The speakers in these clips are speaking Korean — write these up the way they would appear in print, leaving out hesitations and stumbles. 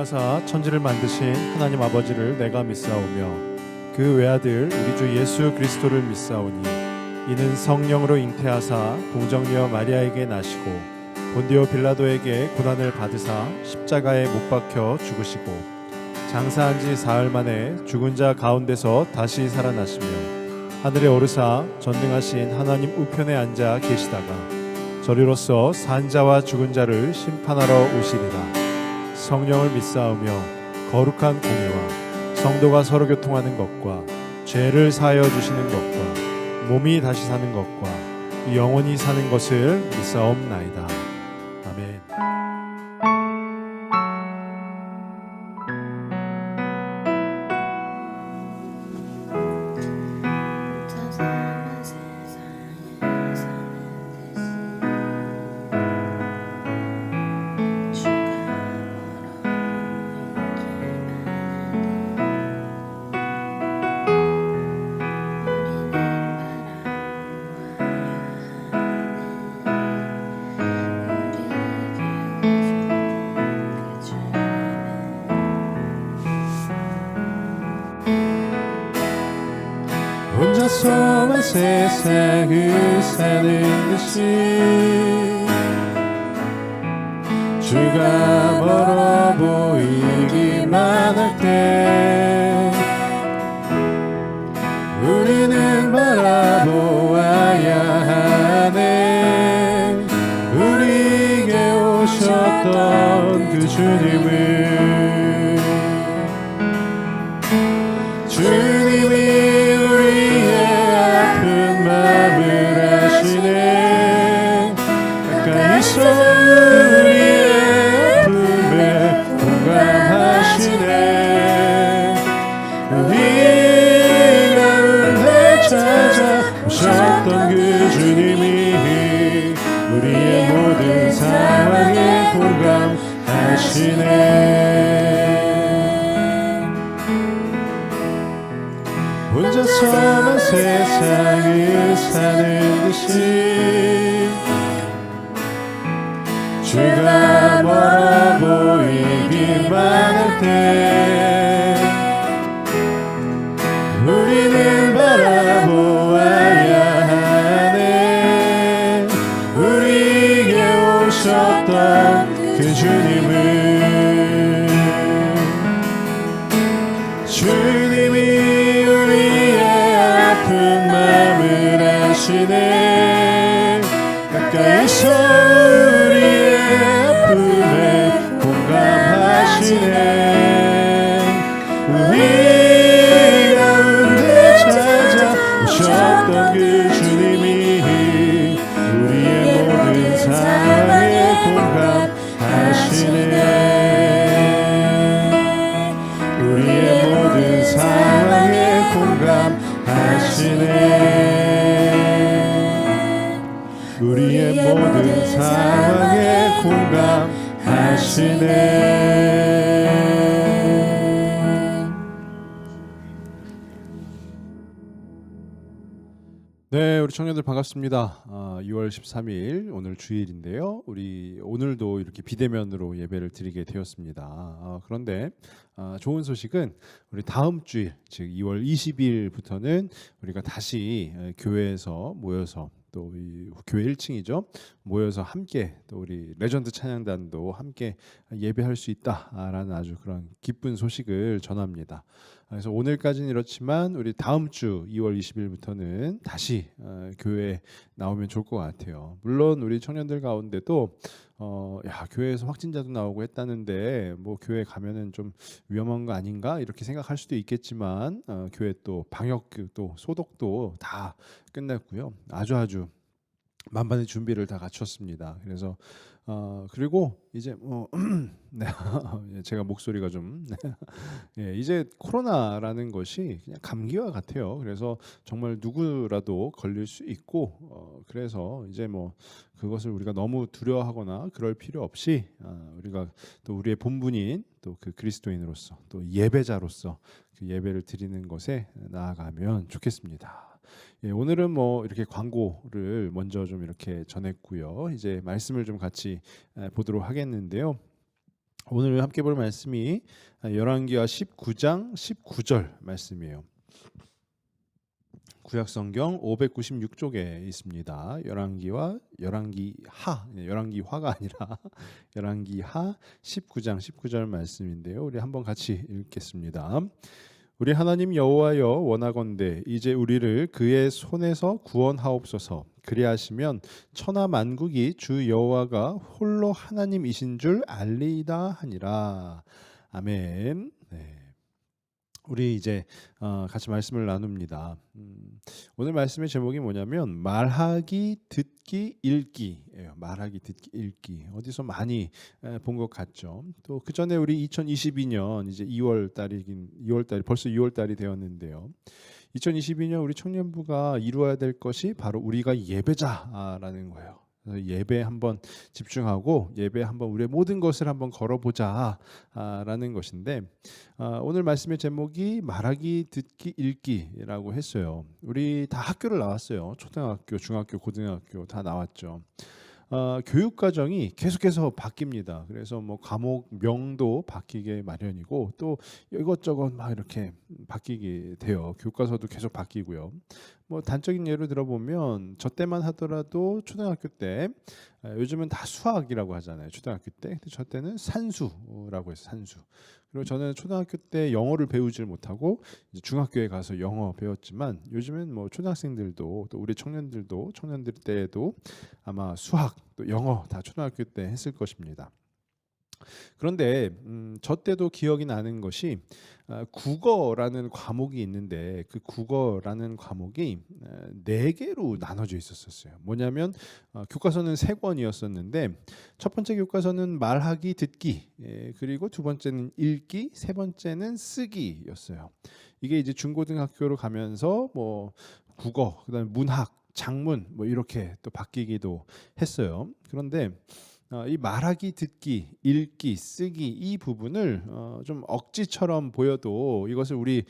창조하사 천지를 만드신 하나님 아버지를 내가 믿사오며 그 외아들 우리 주 예수 그리스도를 믿사오니 이는 성령으로 잉태하사 동정녀 마리아에게 나시고 본디오 빌라도에게 고난을 받으사 십자가에 못 박혀 죽으시고 장사한 지 사흘 만에 죽은 자 가운데서 다시 살아나시며 하늘에 오르사 전능하신 하나님 우편에 앉아 계시다가 저리로서 산 자와 죽은 자를 심판하러 오시리라. 성령을 믿사오며 거룩한 공예와 성도가 서로 교통하는 것과 죄를 사하여 주시는 것과 몸이 다시 사는 것과 영원히 사는 것을 믿사옵나이다. 아멘. 혼자서만 세상을 사는 듯이 주가 멀어 보이기만 할 때 우리는 바라보아야 하네. 우리에게 오셨던 그 주님을, 주님이 가까이서 우리의 아픔에 공감하시네. 우리 가운데 찾아오셨던 그 주님이 우리의 모든 상황에 공감하시네. 혼자서만 세상을 사는 듯이 주가 멀어 보이기만 할 때 우리는 바라보아야 하네. 우리에게 오셨던 그 주님을, 주님이 우리의 아픈 마음을 아시네. 가까이서 우리의 아픔에 공감하시네. 우리 가운데 찾아오셨던 그 주님이 우리의 모든 상황에 공감하시네. 우리의 모든 상황에 공감하시네. 우리의 모든 상황에 공감하시네. 네, 우리 청년들 반갑습니다. 6월 13일 오늘 주일인데요. 우리 오늘도 이렇게 비대면으로 예배를 드리게 되었습니다. 그런데 좋은 소식은 우리 다음 주일, 즉 2월 20일부터는 우리가 다시 교회에서 모여서 또 이 교회 1층이죠. 모여서 함께 또 우리 레전드 찬양단도 함께 예배할 수 있다라는 아주 그런 기쁜 소식을 전합니다. 그래서 오늘까지는 이렇지만 우리 다음 주 2월 20일부터는 다시 교회에 나오면 좋을 것 같아요. 물론 우리 청년들 가운데도 교회에서 확진자도 나오고 했다는데 뭐 교회 가면은 좀 위험한 거 아닌가 이렇게 생각할 수도 있겠지만 교회 또 방역 또 소독도 다 끝났고요. 아주 만반의 준비를 다 갖췄습니다. 그래서 그리고 이제 네, 제가 목소리가 좀 예, 이제 코로나라는 것이 그냥 감기와 같아요. 그래서 정말 누구라도 걸릴 수 있고 그래서 이제 뭐 그것을 우리가 너무 두려워하거나 그럴 필요 없이 우리가 또 우리의 본분인 또 그 그리스도인으로서 또 예배자로서 그 예배를 드리는 것에 나아가면 좋겠습니다. 예, 오늘은 뭐 이렇게 광고를 먼저 좀 이렇게 전했고요. 이제 말씀을 좀 같이 보도록 하겠는데요. 오늘 함께 볼 말씀이 열왕기하 19장 19절 말씀이에요. 구약성경 596쪽에 있습니다. 열왕기화가 아니라 열왕기하 19장 19절 말씀인데요. 우리 한번 같이 읽겠습니다. 우리 하나님 여호와여, 원하건대 이제 우리를 그의 손에서 구원하옵소서. 그리하시면 천하 만국이 주 여호와가 홀로 하나님이신 줄 알리이다 하니라. 아멘. 네. 우리 이제 같이 말씀을 나눕니다. 오늘 말씀의 제목이 뭐냐면 말하기, 듣기, 읽기예요. 말하기, 듣기, 읽기. 어디서 많이 본 것 같죠. 또 그 전에 우리 2022년 이제 2월 달이 벌써 2월 달이 되었는데요. 2022년 우리 청년부가 이루어야 될 것이 바로 우리가 예배자라는 거예요. 예배 한번 집중하고 예배 한번 우리의 모든 것을 한번 걸어보자라는 것인데, 오늘 말씀의 제목이 말하기, 듣기, 읽기라고 했어요. 우리 다 학교를 나왔어요. 초등학교, 중학교, 고등학교 다 나왔죠. 교육 과정이 계속해서 바뀝니다. 그래서 뭐 과목명도 바뀌게 마련이고 또 이것저것 막 이렇게 바뀌게 돼요. 교과서도 계속 바뀌고요. 뭐 단적인 예로 들어보면 저 때만 하더라도 초등학교 때 요즘은 다 수학이라고 하잖아요. 초등학교 때. 근데 저 때는 산수라고 해서 산수. 그리고 저는 초등학교 때 영어를 배우질 못하고 이제 중학교에 가서 영어 배웠지만 요즘은 뭐 초등학생들도 또 우리 청년들 때에도 아마 수학 또 영어 다 초등학교 때 했을 것입니다. 그런데 저 때도 기억이 나는 것이 국어라는 과목이 있는데 그 국어라는 과목이 4개로 나눠져 있었어요. 뭐냐면 교과서는 3권이었었는데 첫 번째 교과서는 말하기, 듣기, 그리고 두 번째는 읽기, 세 번째는 쓰기였어요. 이게 이제 중고등학교로 가면서 뭐 국어, 그다음에 문학, 작문 뭐 이렇게 또 바뀌기도 했어요. 그런데 이 말하기, 듣기, 읽기, 쓰기 이 부분을 좀 억지처럼 보여도 이것을 우리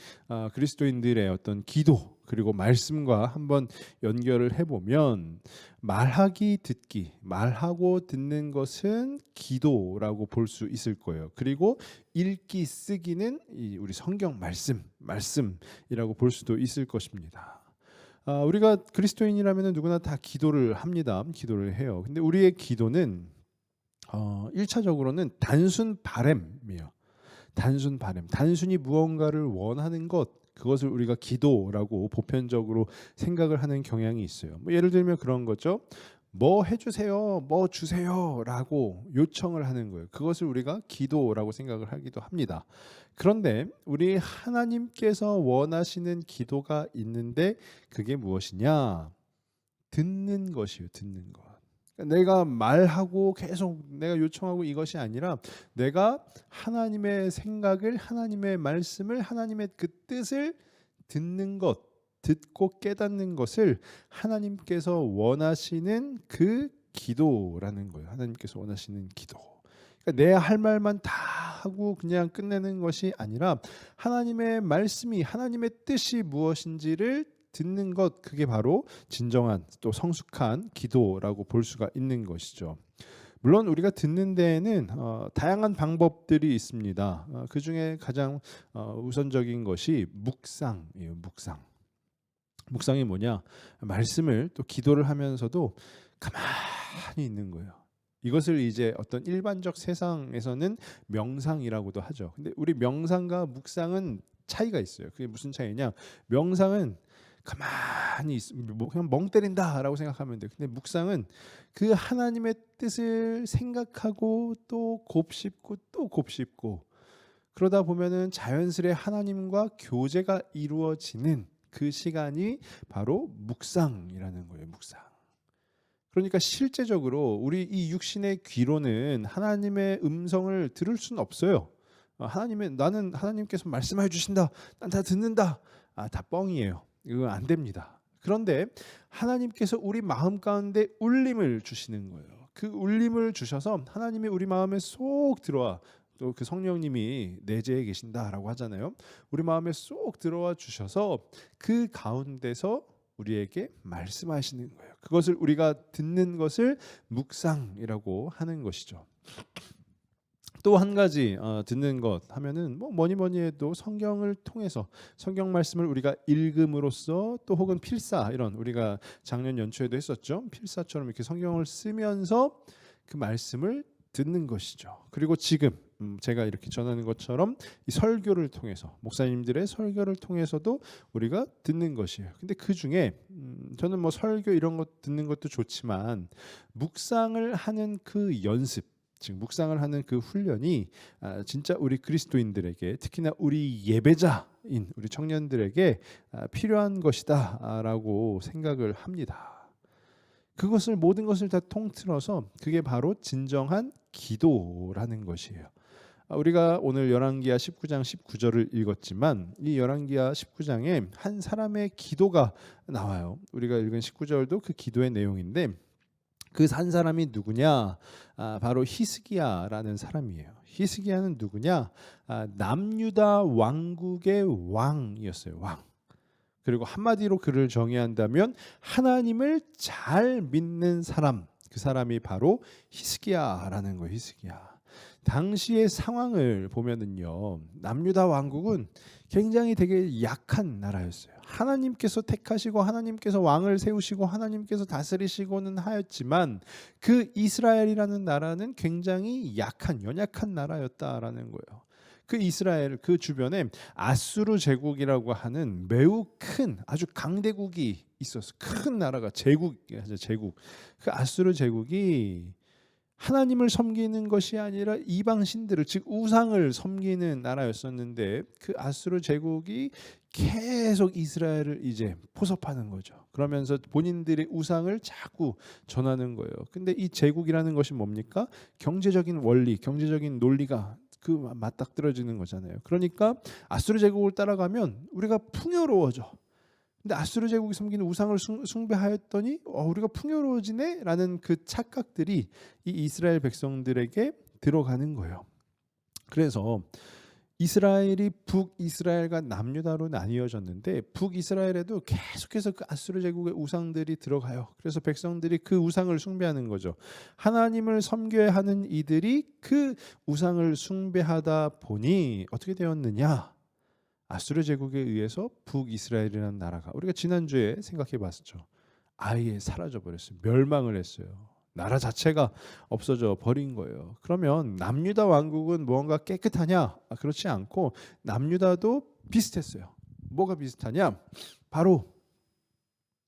그리스도인들의 어떤 기도 그리고 말씀과 한번 연결을 해보면 말하기, 듣기, 말하고 듣는 것은 기도라고 볼 수 있을 거예요. 그리고 읽기, 쓰기는 우리 성경 말씀이라고 볼 수도 있을 것입니다. 우리가 그리스도인이라면 누구나 다 기도를 합니다. 기도를 해요. 근데 우리의 기도는 1차적으로는 단순 바램이에요. 단순 바램. 단순히 무언가를 원하는 것, 그것을 우리가 기도라고 보편적으로 생각을 하는 경향이 있어요. 뭐 예를 들면 그런 거죠. 뭐 해주세요, 뭐 주세요라고 요청을 하는 거예요. 그것을 우리가 기도라고 생각을 하기도 합니다. 그런데 우리 하나님께서 원하시는 기도가 있는데 그게 무엇이냐? 듣는 것이에요. 듣는 것. 내가 말하고 계속 내가 요청하고 이것이 아니라 내가 하나님의 생각을, 하나님의 말씀을, 하나님의 그 뜻을 듣는 것, 듣고 깨닫는 것을 하나님께서 원하시는 그 기도라는 거예요. 하나님께서 원하시는 기도. 그러니까 내 할 말만 다 하고 그냥 끝내는 것이 아니라 하나님의 말씀이, 하나님의 뜻이 무엇인지를 듣는 것, 그게 바로 진정한 또 성숙한 기도라고 볼 수가 있는 것이죠. 물론 우리가 듣는 데에는 다양한 방법들이 있습니다. 그 중에 가장 우선적인 것이 묵상이에요. 묵상이 뭐냐? 말씀을 또 기도를 하면서도 가만히 있는 거예요. 이것을 이제 어떤 일반적 세상에서는 명상이라고도 하죠. 근데 우리 명상과 묵상은 차이가 있어요. 그게 무슨 차이냐? 명상은 가만히 그냥 멍 때린다라고 생각하면 돼. 근데 묵상은 그 하나님의 뜻을 생각하고 또 곱씹고 또 곱씹고 그러다 보면은 자연스레 하나님과 교제가 이루어지는 그 시간이 바로 묵상이라는 거예요. 묵상. 그러니까 실제적으로 우리 이 육신의 귀로는 하나님의 음성을 들을 수는 없어요. 나는 하나님께서 말씀해 주신다. 난 다 듣는다. 다 뻥이에요. 이거 안 됩니다. 그런데 하나님께서 우리 마음 가운데 울림을 주시는 거예요. 그 울림을 주셔서 하나님이 우리 마음에 쏙 들어와, 또 그 성령님이 내재해 계신다라고 하잖아요. 우리 마음에 쏙 들어와 주셔서 그 가운데서 우리에게 말씀하시는 거예요. 그것을 우리가 듣는 것을 묵상이라고 하는 것이죠. 또 한 가지 듣는 것 하면은 뭐 뭐니 해도 성경을 통해서 성경 말씀을 우리가 읽음으로써 또 혹은 필사 이런 우리가 작년 연초에도 했었죠. 필사처럼 이렇게 성경을 쓰면서 그 말씀을 듣는 것이죠. 그리고 지금 제가 이렇게 전하는 것처럼 이 설교를 통해서 목사님들의 설교를 통해서도 우리가 듣는 것이에요. 근데 그 중에 저는 뭐 설교 이런 것 듣는 것도 좋지만 묵상을 하는 그 연습, 즉 묵상을 하는 그 훈련이 진짜 우리 그리스도인들에게 특히나 우리 예배자인 우리 청년들에게 필요한 것이다라고 생각을 합니다. 그것을 모든 것을 다 통틀어서 그게 바로 진정한 기도라는 것이에요. 우리가 오늘 열왕기하 19장 19절을 읽었지만 이 열왕기하 19장에 한 사람의 기도가 나와요. 우리가 읽은 19절도 그 기도의 내용인데 그 한 사람이 누구냐? 바로 히스기야라는 사람이에요. 히스기야는 누구냐? 남유다 왕국의 왕이었어요. 왕. 그리고 한마디로 그를 정의한다면 하나님을 잘 믿는 사람, 그 사람이 바로 히스기야라는 거예요. 히스기야. 당시의 상황을 보면은요, 남유다 왕국은 굉장히 되게 약한 나라였어요. 하나님께서 택하시고 하나님께서 왕을 세우시고 하나님께서 다스리시고는 하였지만 그 이스라엘이라는 나라는 굉장히 약한 연약한 나라였다라는 거예요. 그 이스라엘 그 주변에 아수르 제국이라고 하는 매우 큰 아주 강대국이 있었어. 큰 나라가 제국. 그 아수르 제국이 하나님을 섬기는 것이 아니라 이방 신들을 즉 우상을 섬기는 나라였었는데 그 아수르 제국이 계속 이스라엘을 이제 포섭하는 거죠. 그러면서 본인들의 우상을 자꾸 전하는 거예요. 근데 이 제국이라는 것이 뭡니까? 경제적인 원리, 경제적인 논리가 그 맞닥뜨려지는 거잖아요. 그러니까 아수르 제국을 따라가면 우리가 풍요로워져. 근데 아수르 제국이 섬기는 우상을 숭배하였더니 우리가 풍요로워지네라는 그 착각들이 이 이스라엘 백성들에게 들어가는 거예요. 그래서 이스라엘이 북이스라엘과 남유다로 나뉘어졌는데 북이스라엘에도 계속해서 그 아수르 제국의 우상들이 들어가요. 그래서 백성들이 그 우상을 숭배하는 거죠. 하나님을 섬겨야 하는 이들이 그 우상을 숭배하다 보니 어떻게 되었느냐? 아수르 제국에 의해서 북이스라엘이라는 나라가 우리가 지난주에 생각해 봤었죠. 아예 사라져 버렸어요. 멸망을 했어요. 나라 자체가 없어져 버린 거예요. 그러면 남유다 왕국은 무언가 깨끗하냐? 그렇지 않고 남유다도 비슷했어요. 뭐가 비슷하냐? 바로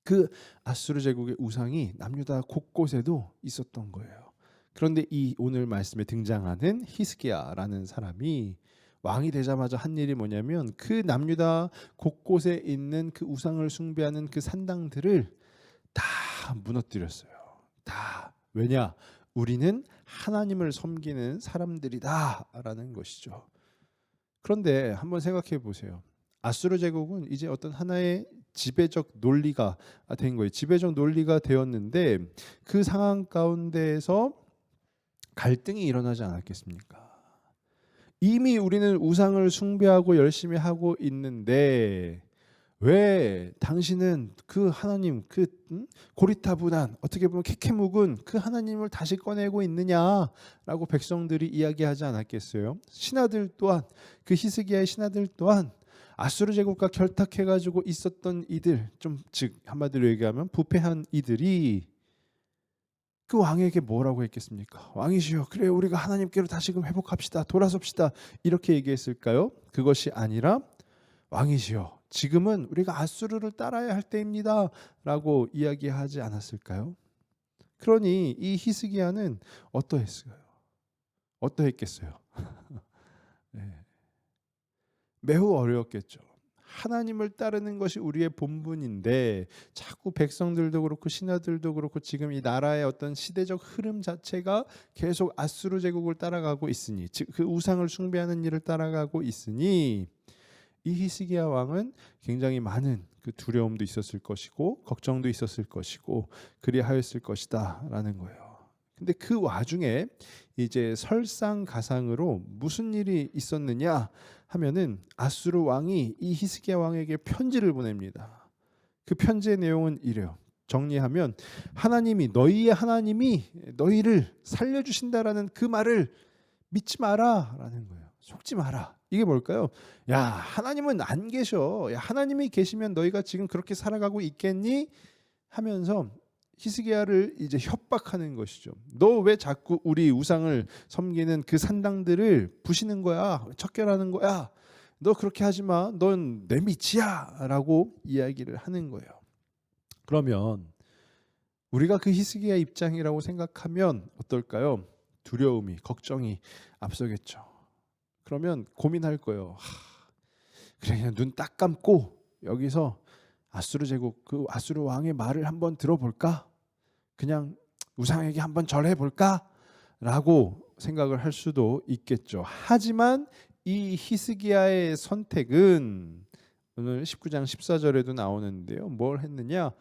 그 아수르 제국의 우상이 남유다 곳곳에도 있었던 거예요. 그런데 이 오늘 말씀에 등장하는 히스기야라는 사람이 왕이 되자마자 한 일이 뭐냐면 그 남유다 곳곳에 있는 그 우상을 숭배하는 그 산당들을 다 무너뜨렸어요. 다. 왜냐? 우리는 하나님을 섬기는 사람들이다라는 것이죠. 그런데 한번 생각해 보세요. 아수르 제국은 이제 어떤 하나의 지배적 논리가 된 거예요. 지배적 논리가 되었는데 그 상황 가운데에서 갈등이 일어나지 않았겠습니까? 이미 우리는 우상을 숭배하고 열심히 하고 있는데 왜 당신은 그 하나님 그 고리타분한 어떻게 보면 캐캐묵은 그 하나님을 다시 꺼내고 있느냐라고 백성들이 이야기하지 않았겠어요? 신하들 또한 그 히스기야의 신하들 또한 아수르 제국과 결탁해가지고 있었던 이들 즉 한마디로 얘기하면 부패한 이들이 그 왕에게 뭐라고 했겠습니까? 왕이시여, 그래 우리가 하나님께로 다시금 회복합시다, 돌아섭시다 이렇게 얘기했을까요? 그것이 아니라 왕이시여, 지금은 우리가 아수르를 따라야 할 때입니다 라고 이야기하지 않았을까요? 그러니 이 히스기야는 어떠했겠어요? 네. 매우 어려웠겠죠. 하나님을 따르는 것이 우리의 본분인데 자꾸 백성들도 그렇고 신하들도 그렇고 지금 이 나라의 어떤 시대적 흐름 자체가 계속 아수르 제국을 따라가고 있으니 즉 그 우상을 숭배하는 일을 따라가고 있으니 이 히스기야 왕은 굉장히 많은 그 두려움도 있었을 것이고 걱정도 있었을 것이고 그리하였을 것이다라는 거예요. 근데 그 와중에 이제 설상가상으로 무슨 일이 있었느냐 하면은 아수르 왕이 이 히스기야 왕에게 편지를 보냅니다. 그 편지의 내용은 이래요. 정리하면 너희의 하나님이 너희를 살려주신다라는 그 말을 믿지 마라라는 거예요. 속지 마라. 이게 뭘까요? 야, 하나님은 안 계셔. 야, 하나님이 계시면 너희가 지금 그렇게 살아가고 있겠니? 하면서 히스기야를 이제 협박하는 것이죠. 너 왜 자꾸 우리 우상을 섬기는 그 산당들을 부시는 거야? 척결하는 거야? 너 그렇게 하지 마. 넌 내 밑이야라고 이야기를 하는 거예요. 그러면 우리가 그 히스기야 입장이라고 생각하면 어떨까요? 두려움이, 걱정이 앞서겠죠. 그러면 고민할 거예요. 그래, 그냥 눈 딱 감고 여기서 아수르 제국, 그 아수르 왕의 말을 한번 들어볼까? 그냥 우상에게 한번 절해 볼까? 라고 생각을 할 수도 있겠죠. 하지만 이 히스기야의 선택은 오늘 19장 14절에도 나오는데요. 뭘 했느냐?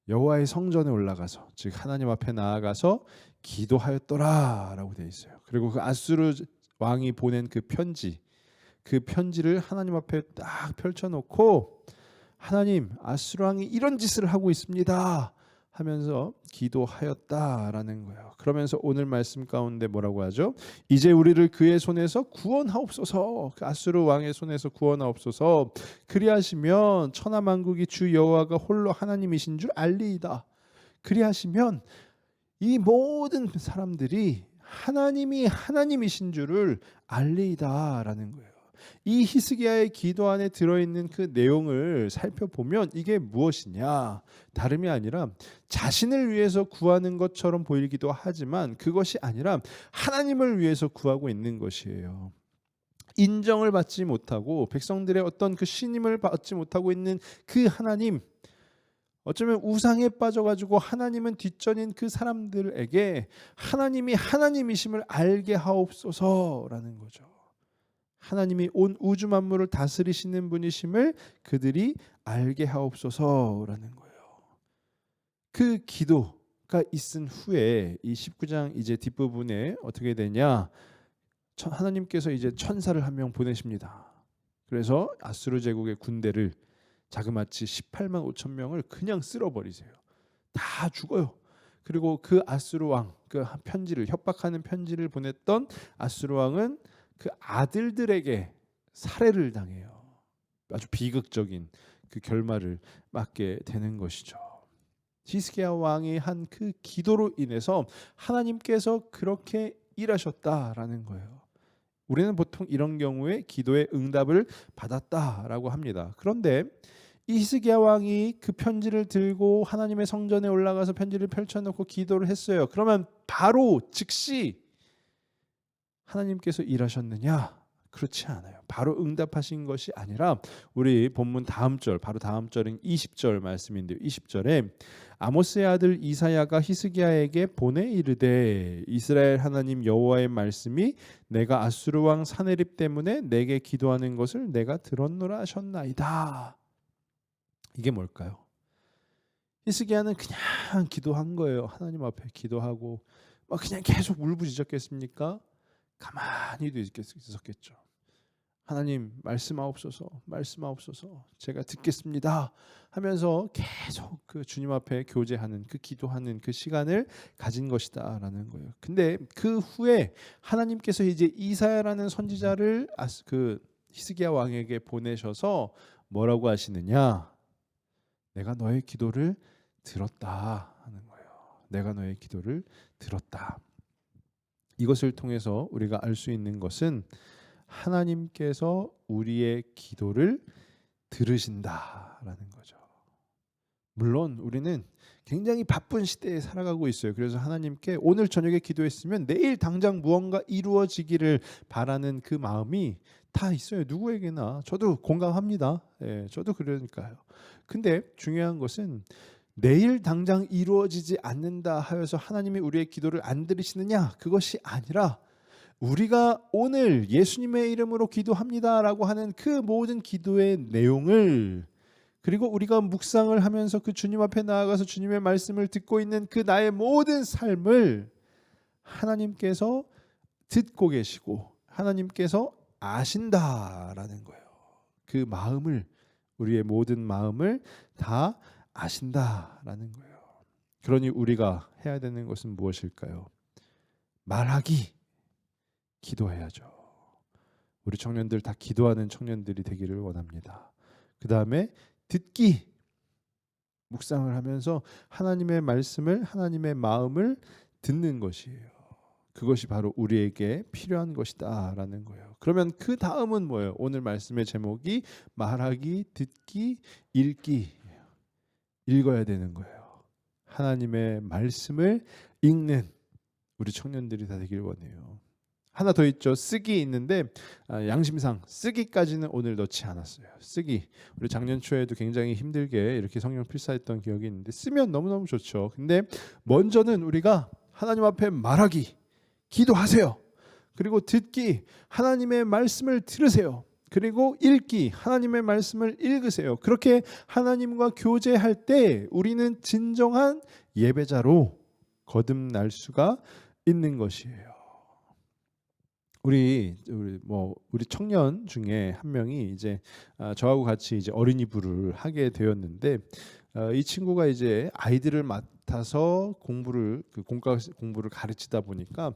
여호와의 성전에 올라가서, 즉 하나님 앞에 나아가서 기도하였더라라고 되어 있어요. 그리고 그 아수르 왕이 보낸 그 편지를 하나님 앞에 딱 펼쳐놓고, 하나님, 아수르 왕이 이런 짓을 하고 있습니다 하면서 기도하였다라는 거예요. 그러면서 오늘 말씀 가운데 뭐라고 하죠? 이제 우리를 그의 손에서 구원하옵소서. 그 아수르 왕의 손에서 구원하옵소서. 그리하시면 천하만국이 주 여호와가 홀로 하나님이신 줄 알리이다. 그리하시면 이 모든 사람들이 하나님이 하나님이신 줄을 알리이다라는 거예요. 이 히스기야의 기도 안에 들어있는 그 내용을 살펴보면 이게 무엇이냐? 다름이 아니라 자신을 위해서 구하는 것처럼 보이기도 하지만 그것이 아니라 하나님을 위해서 구하고 있는 것이에요. 인정을 받지 못하고 백성들의 어떤 그 신임을 받지 못하고 있는 그 하나님, 어쩌면 우상에 빠져가지고 하나님은 뒷전인 그 사람들에게 하나님이 하나님이심을 알게 하옵소서라는 거죠. 하나님이 온 우주 만물을 다스리시는 분이심을 그들이 알게 하옵소서라는 거예요. 그 기도가 있은 후에 이 19장 이제 뒷부분에 어떻게 되냐? 하나님께서 이제 천사를 한 명 보내십니다. 그래서 아수르 제국의 군대를 자그마치 18만 5천 명을 그냥 쓸어버리세요. 다 죽어요. 그리고 그 아수르 왕, 그 편지를, 협박하는 편지를 보냈던 아수르 왕은 그 아들들에게 살해를 당해요. 아주 비극적인 그 결말을 맞게 되는 것이죠. 히스기야 왕이 한 그 기도로 인해서 하나님께서 그렇게 일하셨다라는 거예요. 우리는 보통 이런 경우에 기도의 응답을 받았다라고 합니다. 그런데 이 히스기야 왕이 그 편지를 들고 하나님의 성전에 올라가서 편지를 펼쳐놓고 기도를 했어요. 그러면 바로 즉시 하나님께서 일하셨느냐? 그렇지 않아요. 바로 응답하신 것이 아니라 우리 본문 다음 절, 바로 다음 절인 20절 말씀인데요. 20절에 아모스의 아들 이사야가 히스기야에게 보내 이르되 이스라엘 하나님 여호와의 말씀이 내가 아수르 왕 사네립 때문에 내게 기도하는 것을 내가 들었노라 하셨나이다. 이게 뭘까요? 히스기야는 그냥 기도한 거예요. 하나님 앞에 기도하고 막 그냥 계속 울부짖었겠습니까? 가만히도 있었겠죠. 하나님 말씀하옵소서, 말씀하옵소서, 제가 듣겠습니다 하면서 계속 그 주님 앞에 교제하는, 그 기도하는 그 시간을 가진 것이다라는 거예요. 근데 그 후에 하나님께서 이제 이사야라는 선지자를 그 히스기야 왕에게 보내셔서 뭐라고 하시느냐? 내가 너의 기도를 들었다 하는 거예요. 내가 너의 기도를 들었다. 이것을 통해서 우리가 알 수 있는 것은 하나님께서 우리의 기도를 들으신다라는 거죠. 물론 우리는 굉장히 바쁜 시대에 살아가고 있어요. 그래서 하나님께 오늘 저녁에 기도했으면 내일 당장 무언가 이루어지기를 바라는 그 마음이 다 있어요. 누구에게나. 저도 공감합니다. 예, 저도 그러니까요. 근데 중요한 것은 내일 당장 이루어지지 않는다 하여서 하나님이 우리의 기도를 안 들으시느냐? 그것이 아니라 우리가 오늘 예수님의 이름으로 기도합니다라고 하는 그 모든 기도의 내용을, 그리고 우리가 묵상을 하면서 그 주님 앞에 나아가서 주님의 말씀을 듣고 있는 그 나의 모든 삶을 하나님께서 듣고 계시고 하나님께서 아신다라는 거예요. 그 마음을, 우리의 모든 마음을 다 아신다라는 거예요. 그러니 우리가 해야 되는 것은 무엇일까요? 말하기, 기도해야죠. 우리 청년들 다 기도하는 청년들이 되기를 원합니다. 그 다음에 듣기, 묵상을 하면서 하나님의 말씀을, 하나님의 마음을 듣는 것이에요. 그것이 바로 우리에게 필요한 것이다 라는 거예요. 그러면 그 다음은 뭐예요? 오늘 말씀의 제목이 말하기, 듣기, 읽기, 읽어야 되는 거예요. 하나님의 말씀을 읽는 우리 청년들이 다 되길 원해요. 하나 더 있죠. 쓰기 있는데 양심상 쓰기까지는 오늘 넣지 않았어요. 쓰기. 우리 작년 초에도 굉장히 힘들게 이렇게 성경 필사했던 기억이 있는데 쓰면 너무너무 좋죠. 근데 먼저는 우리가 하나님 앞에 말하기, 기도하세요. 그리고 듣기, 하나님의 말씀을 들으세요. 그리고 읽기, 하나님의 말씀을 읽으세요. 그렇게 하나님과 교제할 때 우리는 진정한 예배자로 거듭날 수가 있는 것이에요. 우리 청년 중에 한 명이 이제 저하고 같이 이제 어린이부를 하게 되었는데 이 친구가 이제 아이들을 맡아서 공부를 가르치다 보니까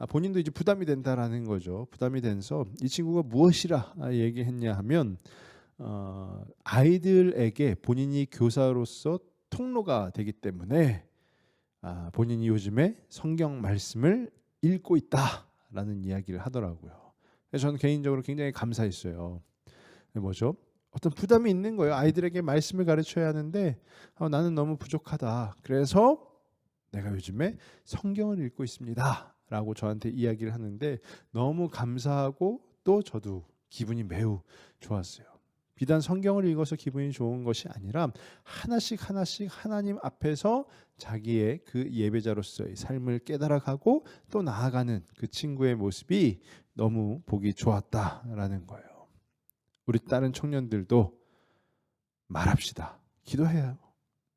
본인도 이제 부담이 된다라는 거죠. 부담이 돼서 이 친구가 무엇이라 얘기했냐 하면 아이들에게 본인이 교사로서 통로가 되기 때문에 본인이 요즘에 성경 말씀을 읽고 있다라는 이야기를 하더라고요. 그래서 저는 개인적으로 굉장히 감사했어요. 뭐죠? 어떤 부담이 있는 거예요. 아이들에게 말씀을 가르쳐야 하는데 나는 너무 부족하다. 그래서 내가 요즘에 성경을 읽고 있습니다 라고 저한테 이야기를 하는데 너무 감사하고 또 저도 기분이 매우 좋았어요. 비단 성경을 읽어서 기분이 좋은 것이 아니라 하나씩 하나님 앞에서 자기의 그 예배자로서의 삶을 깨달아가고 또 나아가는 그 친구의 모습이 너무 보기 좋았다라는 거예요. 우리 다른 청년들도 말합시다. 기도해요.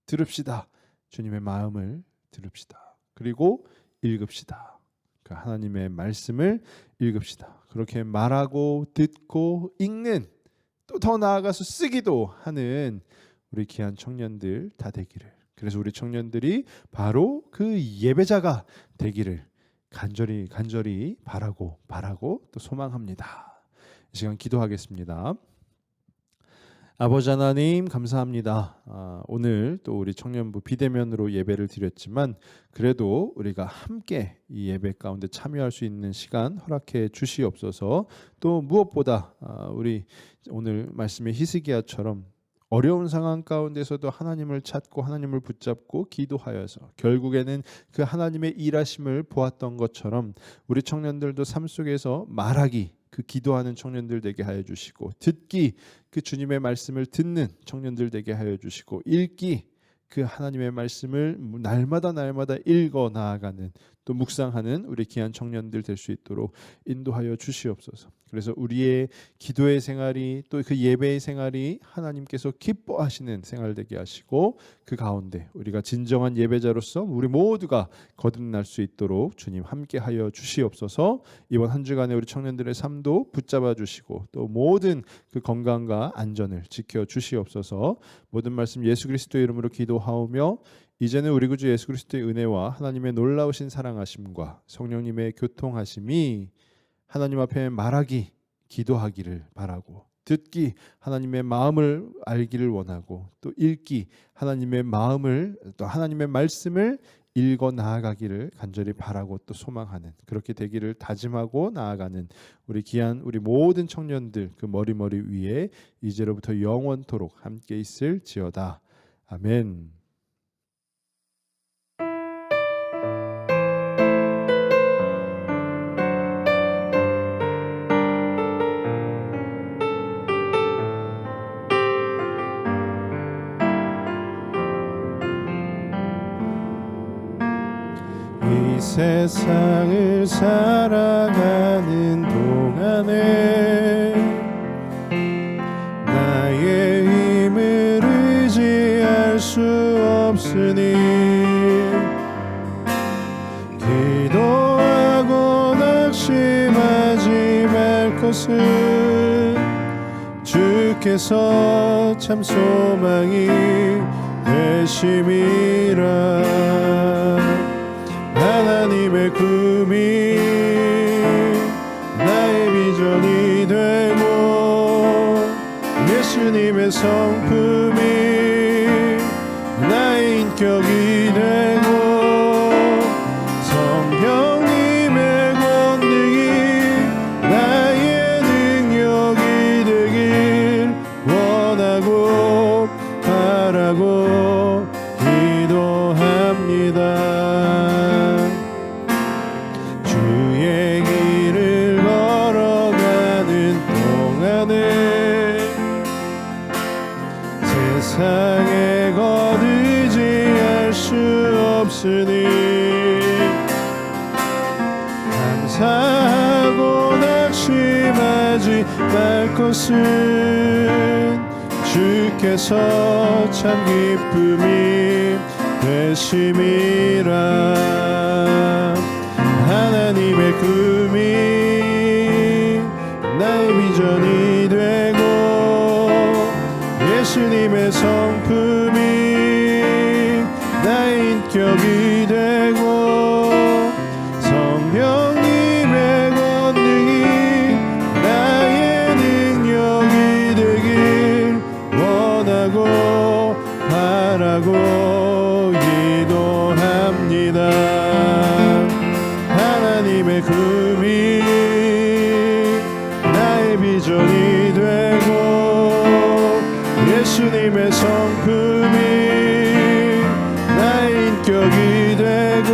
들읍시다. 주님의 마음을 들읍시다. 그리고 읽읍시다. 그 하나님의 말씀을 읽읍시다. 그렇게 말하고 듣고 읽는, 또 더 나아가서 쓰기도 하는 우리 귀한 청년들 다 되기를. 그래서 우리 청년들이 바로 그 예배자가 되기를 간절히 바라고 또 소망합니다. 이 시간 기도하겠습니다. 아버지 하나님 감사합니다. 오늘 또 우리 청년부 비대면으로 예배를 드렸지만 그래도 우리가 함께 이 예배 가운데 참여할 수 있는 시간 허락해 주시옵소서. 또 무엇보다 우리 오늘 말씀의 히스기야처럼 어려운 상황 가운데서도 하나님을 찾고 하나님을 붙잡고 기도하여서 결국에는 그 하나님의 일하심을 보았던 것처럼 우리 청년들도 삶 속에서 말하기, 그 기도하는 청년들 되게 하여 주시고, 듣기, 그 주님의 말씀을 듣는 청년들 되게 하여 주시고, 읽기, 그 하나님의 말씀을 날마다 읽어 나아가는, 또 묵상하는 우리 귀한 청년들 될 수 있도록 인도하여 주시옵소서. 그래서 우리의 기도의 생활이, 또 그 예배의 생활이 하나님께서 기뻐하시는 생활 되게 하시고, 그 가운데 우리가 진정한 예배자로서 우리 모두가 거듭날 수 있도록 주님 함께하여 주시옵소서. 이번 한 주간의 우리 청년들의 삶도 붙잡아 주시고 또 모든 그 건강과 안전을 지켜 주시옵소서. 모든 말씀 예수 그리스도의 이름으로 기도하오며 이제는 우리 구주 예수 그리스도의 은혜와 하나님의 놀라우신 사랑하심과 성령님의 교통하심이 하나님 앞에 말하기, 기도하기를 바라고, 듣기, 하나님의 마음을 알기를 원하고, 또 읽기, 하나님의 마음을, 또 하나님의 말씀을 읽어 나아가기를 간절히 바라고 또 소망하는, 그렇게 되기를 다짐하고 나아가는 우리 귀한 우리 모든 청년들 그 머리 위에 이제로부터 영원토록 함께 있을지어다. 아멘. 이 세상을 살아가는 동안에 나의 힘을 의지할 수 없으니 기도하고 낙심하지 말 것은 주께서 참 소망이 되심이라. 하나님의 꿈이 예수님의 성품이 나의 인격이 되고 성령님의 권능이 나의 능력이 되길 원하고 바라고 기도합니다. 주의 길을 걸어가는 동안에 세상에 거두지할 수 없으니 감사하고 낙심하지 말 것은 주께서 참 기쁨이 되심이라. 하나님의 꿈이 나의 비전이 되고 예수님의 성품이 나의 인격이 되고 성령님의 권능이 나의 능력이 되길 원하고 바라고 기도합니다. 하나님의 꿈이 나의 비전이 되고 예수님의 성품이 나의 인격이 되고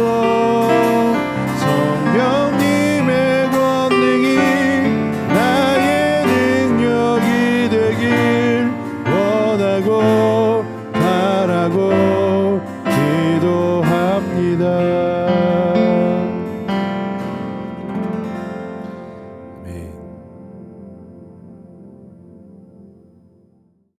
성령님의 권능이 나의 능력이 되길 원하고 바라고 기도합니다.